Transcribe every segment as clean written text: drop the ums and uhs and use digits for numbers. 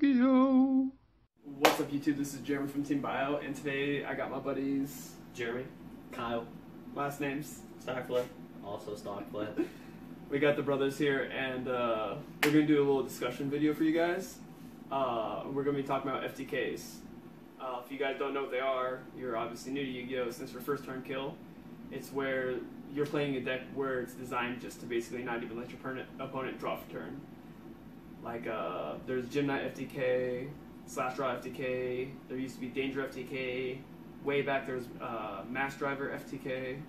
Yu-Gi-Oh! What's up, YouTube? This is Jeremy from Team Bio, and today I got my buddies. Jeremy. Kyle. Last names. Stockflip. Also Stockflip. We got the brothers here, and we're going to do a little discussion video for you guys. We're going to be talking about FTKs. If you guys don't know what they are, you're obviously new to Yu-Gi-Oh! Since your first turn kill. It's where you're playing a deck where it's designed just to basically not even let your opponent draw for turn. Like, there's Gym Knight FTK, Slash Draw FTK, there used to be Danger FTK, way back there was Mass Driver FTK.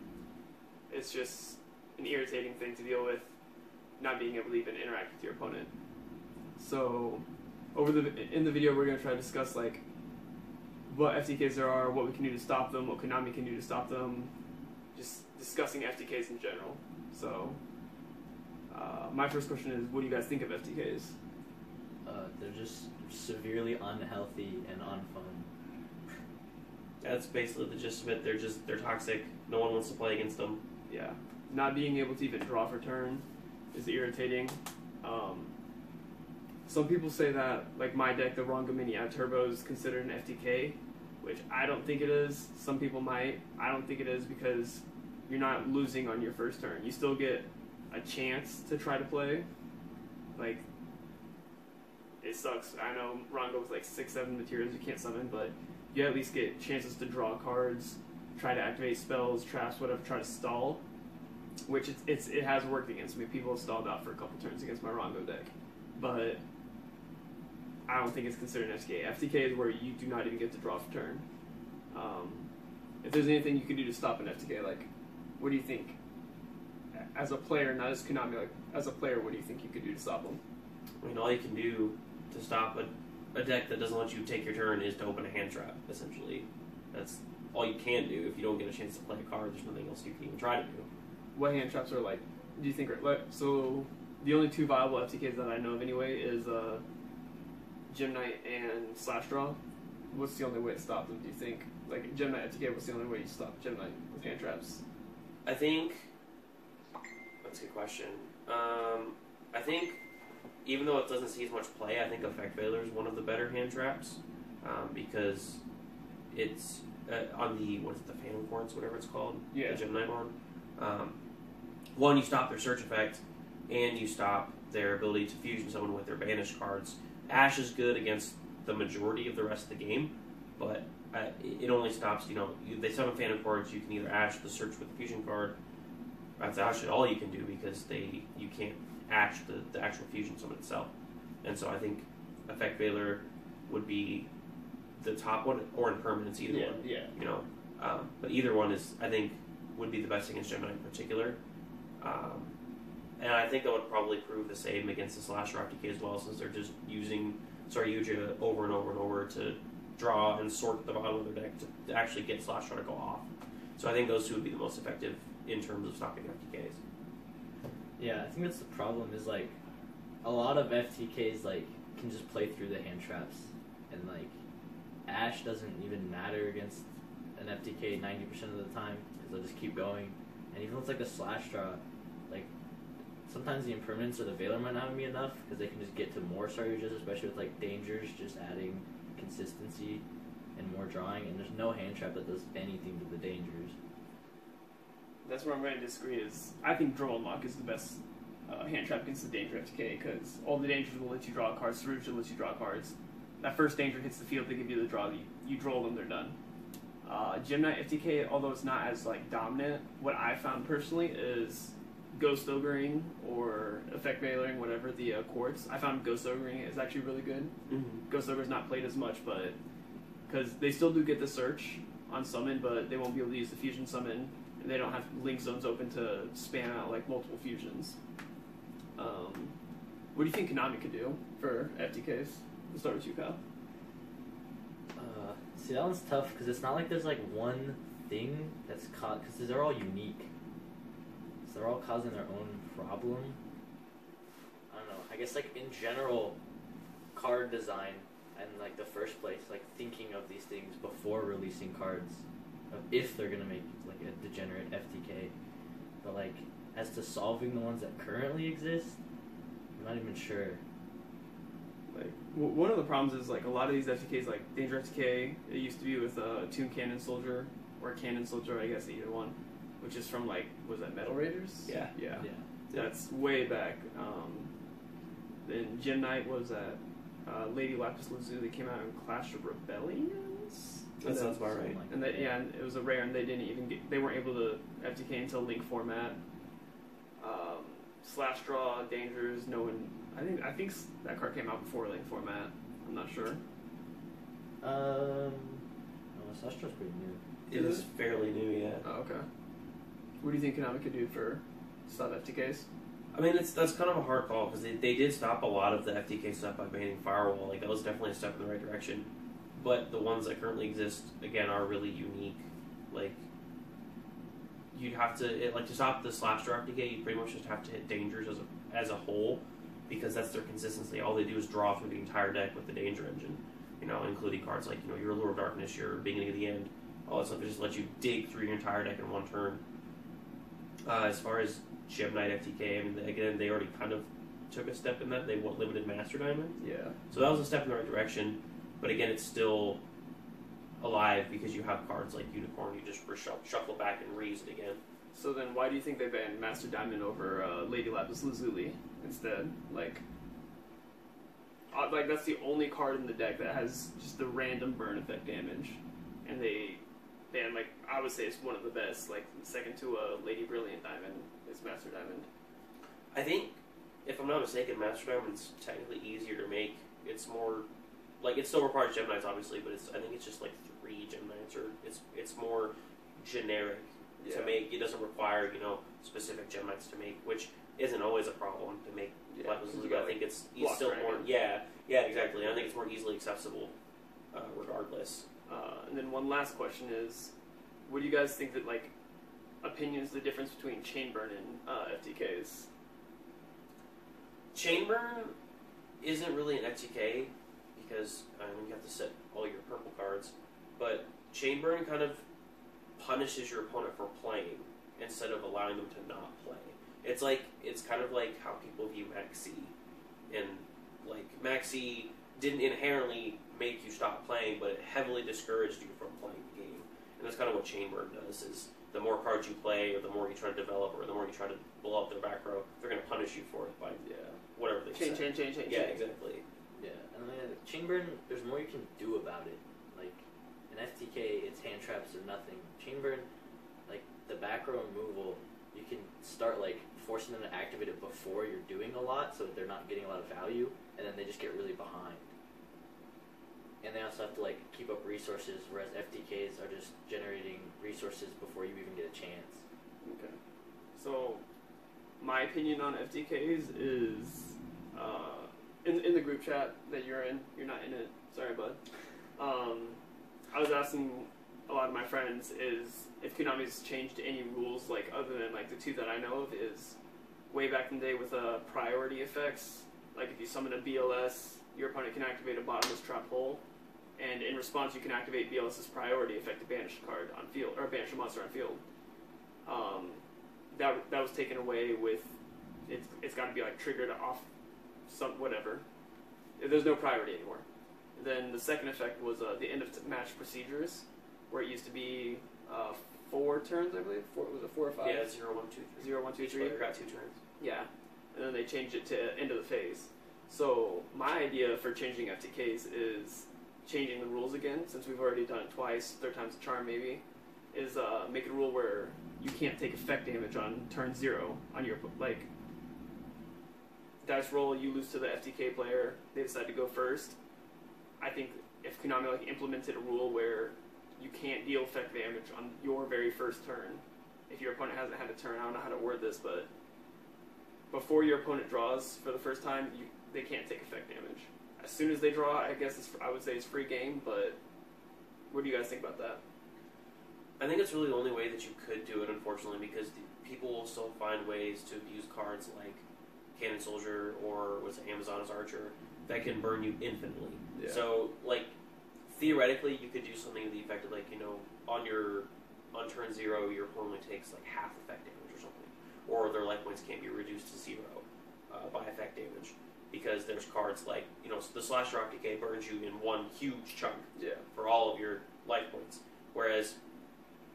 It's just an irritating thing to deal with, not being able to even interact with your opponent. So, in the video we're going to try to discuss like what FTKs there are, what we can do to stop them, what Konami can do to stop them, just discussing FTKs in general. So, my first question is, what do you guys think of FTKs? They're just severely unhealthy and unfun. That's basically the gist of it. They're toxic. No one wants to play against them. Yeah, not being able to even draw for turn is irritating. Some people say that, like my deck, the Rongo Mini Ad Turbo, is considered an FTK, which I don't think it is. Some people might. I don't think it is because you're not losing on your first turn. You still get a chance to try to play. Like, it sucks. I know Rongo was like 6-7 materials you can't summon, but you at least get chances to draw cards, try to activate spells, traps, whatever, try to stall. Which it has worked against me. People have stalled out for a couple turns against my Rongo deck. But I don't think it's considered an FTK. FTK is where you do not even get to draw for turn. If there's anything you can do to stop an FTK, like, what do you think? As a player, not as Konami, like, as a player, what do you think you could do to stop them? I mean, all you can do to stop a deck that doesn't let you take your turn is to open a hand trap, essentially. That's all you can do. If you don't get a chance to play a card, there's nothing else you can even try to do. What hand traps are like, do you think are, like, so the only two viable FTKs that I know of anyway is Gym Knight and Slash Draw. What's the only way to stop them, do you think? Like, Gym Knight FTK, what's the only way you stop Gym Knight with hand traps? I think that's a good question. I think even though it doesn't see as much play, I think Effect Veiler is one of the better hand traps because it's on the the Phantom Quartz, whatever it's called, yeah. The Gym Knight one. One, you stop their search effect, and you stop their ability to fusion someone with their banished cards. Ash is good against the majority of the rest of the game, but it only stops, they summon Phantom Quartz, you can either Ash the search with the fusion card. That's actually all you can do because you can't Ash the actual fusion summon itself. And so I think Effect Veiler would be the top one, or Impermanence, either one. Yeah. But either one I think, would be the best against Gemini in particular. And I think that would probably prove the same against the Slasher FTK as well, since they're just using Saryuja over and over and over to draw and sort the bottom of their deck to actually get Slasher to go off. So I think those two would be the most effective in terms of stopping FTKs. Yeah, I think that's the problem, is like a lot of FTKs like can just play through the hand traps, and like Ash doesn't even matter against an FTK 90% of the time because they'll just keep going. And even with like a Slash Draw, like sometimes the Impermanence or the Veiler might not be enough because they can just get to more Saryujas, especially with like Dangers, just adding consistency and more drawing, and there's no hand trap that does anything to the Dangers. That's where I'm going to disagree. Is I think Draw Unlock is the best hand trap against the Danger FTK because all the Dangers will let you draw cards. Saryuja lets you draw cards. That first Danger hits the field, they give you the draw. You draw them, they're done. Gym Knight FTK, although it's not as like dominant, what I found personally is Ghost Ogering or Effect Veiling, whatever the Quartz. I found Ghost Ogering is actually really good. Mm-hmm. Ghost Ogre is not played as much, but because they still do get the search on summon, but they won't be able to use the fusion summon. They don't have link zones open to spam out like multiple fusions. What do you think Konami could do for FTKs? We'll start with you, Kyle. See, that one's tough because it's not like there's like one thing that's caught, because they're all unique. So they're all causing their own problem. I don't know. I guess like in general, card design and like the first place, like thinking of these things before releasing cards, of if they're gonna make like a degenerate FTK. But like as to solving the ones that currently exist, I'm not even sure. Like one of the problems is like a lot of these FTKs, like Danger FTK, it used to be with Toon Cannon Soldier or Cannon Soldier, I guess either one, which is from like was that Metal Raiders? Yeah. Yeah. That's way back. Then Gem Knight was at Lady Lapis Lazuli came out in Clash of Rebellions. That sounds about right. And and it was a rare, and they weren't able to FTK until Link format. Slash Draw Dangers, no one. I think that card came out before Link format. I'm not sure. No, Slash Draw's pretty new. It is fairly new, yeah. Oh, okay. What do you think Konami could do for stop FTKs? I mean, that's kind of a hard call because they did stop a lot of the FTK stuff by banning Firewall. Like that was definitely a step in the right direction. But the ones that currently exist again are really unique. Like you'd have to to stop the Slash Draw FTK, you pretty much just have to hit Dangers as a whole because that's their consistency. All they do is draw through the entire deck with the Danger Engine. You know, including cards like your Allure of Darkness, your Beginning of the End, all that stuff. It just lets you dig through your entire deck in one turn. As far as Gem Knight FTK, I mean, again, they already kind of took a step in that. They limited Master Diamond. Yeah. So that was a step in the right direction. But again, it's still alive because you have cards like Unicorn. You just shuffle back and reuse it again. So then why do you think they banned Master Diamond over Lady Lapis Lazuli instead? Like that's the only card in the deck that has just the random burn effect damage. And they banned, like, I would say it's one of the best. Like, second to Lady Brilliant Diamond is Master Diamond. I think, if I'm not mistaken, Master Diamond's technically easier to make. It's more, like, it still requires Gem Knights, obviously, but I think it's just, like, 3 Gem Knights, or it's more generic to make. It doesn't require, specific Gem Knights to make, which isn't always a problem to make. I think it's still more, yeah, exactly. I think it's more easily accessible, regardless. And then one last question is, what do you guys think that, like, opinions the difference between Chainburn and FTKs? Chainburn isn't really an FTK because you have to set all your purple cards, but Chainburn kind of punishes your opponent for playing instead of allowing them to not play. It's kind of like how people view Maxi, and like Maxi didn't inherently make you stop playing, but it heavily discouraged you from playing the game. And that's kind of what Chainburn does, is the more cards you play, or the more you try to develop, or the more you try to blow up their back row, they're going to punish you for it by whatever they say. Change. Yeah, exactly. Yeah, and then Chainburn, there's more you can do about it. Like, in FTK, it's hand traps or nothing. Chainburn, like, the back row removal, you can start, like, forcing them to activate it before you're doing a lot, so that they're not getting a lot of value, and then they just get really behind. And they also have to, like, keep up resources, whereas FTKs are just generating resources before you even get a chance. Okay. So, my opinion on FTKs is, in the group chat that you're not in it, sorry bud, I was asking a lot of my friends is if Konami's changed any rules, like, other than, like, the 2 that I know of, is way back in the day with priority effects. Like, if you summon a BLS, your opponent can activate a bottomless trap hole, and in response you can activate BLS's priority effect to banish a card on field, or banish a monster on field. That was taken away with, it's got to be, like, triggered off whatever. There's no priority anymore. Then the second effect was the end of match procedures, where it used to be 4 turns, I believe. Was it 4 or 5? Yeah, 0, 1, 2, 3. 0, 1, 2, 3. Each player got 2 turns. Yeah, and then they changed it to end of the phase. So my idea for changing FTKs is changing the rules again, since we've already done it twice, 3rd time's a charm maybe, is make a rule where you can't take effect damage on turn 0 on your, like, dice roll, you lose to the FTK player, they decide to go first. I think if Konami, like, implemented a rule where you can't deal effect damage on your very first turn, if your opponent hasn't had a turn, I don't know how to word this, but before your opponent draws for the first time, they can't take effect damage. As soon as they draw, I guess I would say it's free game, but what do you guys think about that? I think it's really the only way that you could do it, unfortunately, because people will still find ways to abuse cards like Cannon Soldier or what's it, Amazon's Archer that can burn you infinitely. Yeah. So, like, theoretically, you could do something to the effect of, like, on turn 0, your opponent takes, like, half effect damage or something. Or their life points can't be reduced to 0 by effect damage. because there's cards like, the Slasher FTK burns you in one huge chunk Yeah. for all of your life points. Whereas,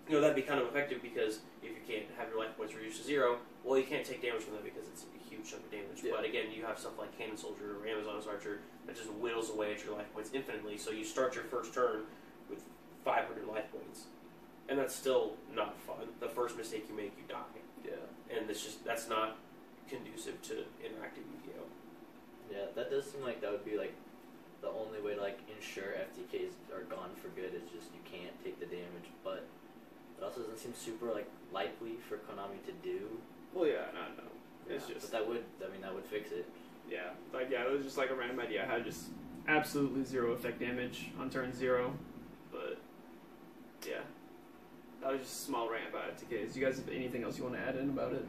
that'd be kind of effective because if you can't have your life points reduced to 0, well, you can't take damage from that because it's a huge chunk of damage. Yeah. But again, you have stuff like Cannon Soldier or Amazon's Archer that just whittles away at your life points infinitely. So you start your first turn with 500 life points. And that's still not fun. The first mistake you make, you die. Yeah. And that's not conducive to interactive Yu-Gi-Oh! Yeah, that does seem like that would be like the only way to like ensure FTKs are gone for good is just you can't take the damage, but it also doesn't seem super like likely for Konami to do. Well, yeah, no. It's Yeah, just but that would fix it. yeah, it was just like a random idea. I had just absolutely 0 effect damage on turn 0, but yeah, that was just a small rant about FTKs. Do you guys have anything else you want to add in about it?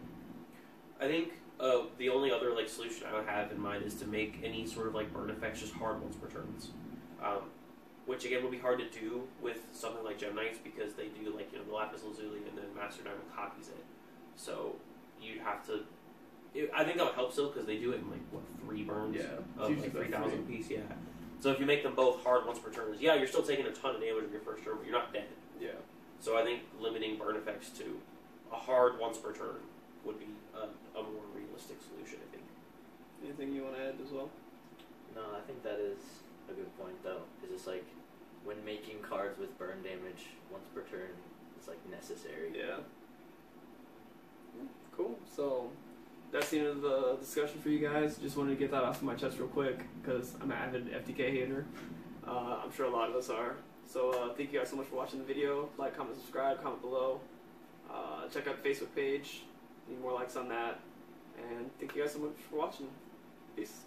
I think the only other solution I would have in mind is to make any sort of burn effects just hard once per turns, which again would be hard to do with something like Gem Knights because they do the Lapis Lazuli and then Master Diamond copies it, so you'd have to. I think that would help still because they do it in 3 burns of usually 3,000 piece. Yeah, so if you make them both hard once per turn, you're still taking a ton of damage in your first turn, but you're not dead. Yeah. So I think limiting burn effects to a hard once per turn would be a more realistic solution, I think. Anything you want to add as well? No, I think that is a good point though. It's just when making cards with burn damage once per turn, it's necessary. Yeah. Cool. So that's the end of the discussion for you guys. Just wanted to get that off my chest real quick because I'm an avid FTK hater. I'm sure a lot of us are. So thank you guys so much for watching the video. Like, comment, subscribe, comment below. Check out the Facebook page. Need more likes on that. And thank you guys so much for watching. Peace.